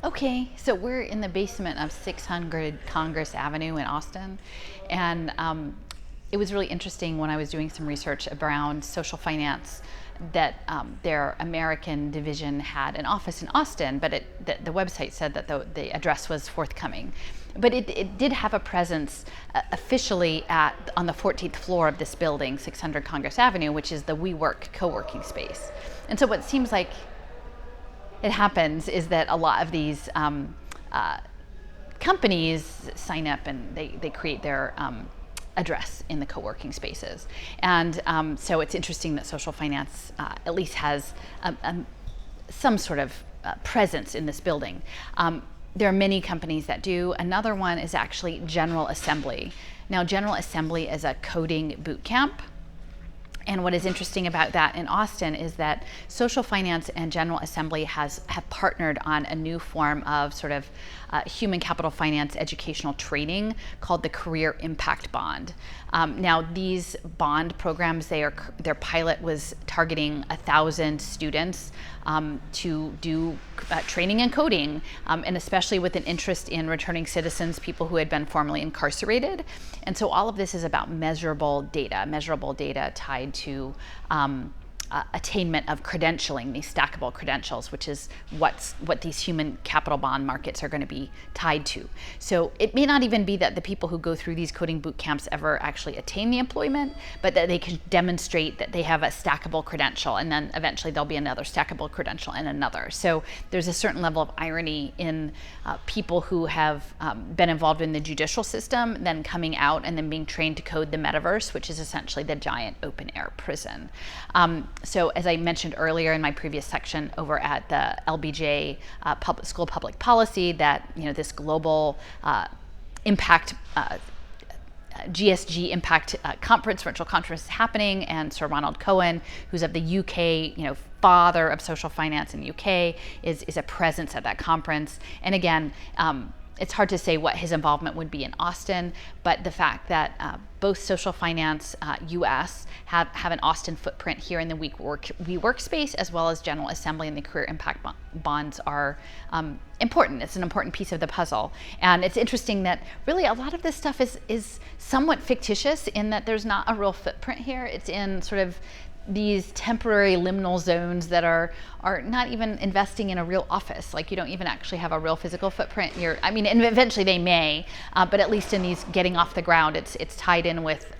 Okay, so we're in the basement of 600 Congress Avenue in Austin, and it was really interesting when I was doing some research around social finance that their American division had an office in Austin, but the website said that the address was forthcoming. But it did have a presence officially on the 14th floor of this building, 600 Congress Avenue, which is the WeWork co-working space. And so what seems like it happens is that a lot of these companies sign up and they create their address in the co-working spaces. And so it's interesting that social finance at least has some sort of presence in this building. There are many companies that do. Another one is actually General Assembly. Now, General Assembly is a coding boot camp. And what is interesting about that in Austin is that Social Finance and General Assembly have partnered on a new form of sort of human capital finance educational training called the Career Impact Bond. Now, these bond programs, their pilot was targeting 1,000 students to do training in coding, and especially with an interest in returning citizens, people who had been formerly incarcerated. And so all of this is about measurable data tied to attainment of credentialing, these stackable credentials, which is what these human capital bond markets are going to be tied to. So it may not even be that the people who go through these coding boot camps ever actually attain the employment, but that they can demonstrate that they have a stackable credential, and then eventually there'll be another stackable credential and another. So there's a certain level of irony in people who have been involved in the judicial system, then coming out and then being trained to code the metaverse, which is essentially the giant open air prison. So as I mentioned earlier in my previous section over at the LBJ School of Public Policy, that this global impact GSG Impact Conference, virtual conference is happening, and Sir Ronald Cohen, who's of the UK, father of social finance in the UK, is a presence at that conference. And again, it's hard to say what his involvement would be in Austin, but the fact that both Social Finance US have an Austin footprint here in the WeWork space, as well as General Assembly and the Career Impact Bonds are important. It's an important piece of the puzzle. And it's interesting that really a lot of this stuff is somewhat fictitious in that there's not a real footprint here. It's in sort of these temporary liminal zones that are not even investing in a real office. Like, you don't even actually have a real physical footprint. And eventually they may, but at least in these getting off the ground, it's tied in with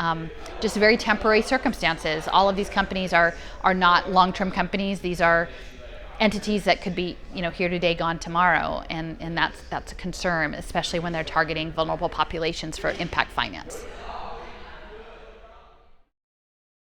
just very temporary circumstances. All of these companies are not long-term companies. These are entities that could be here today, gone tomorrow, and that's a concern, especially when they're targeting vulnerable populations for impact finance.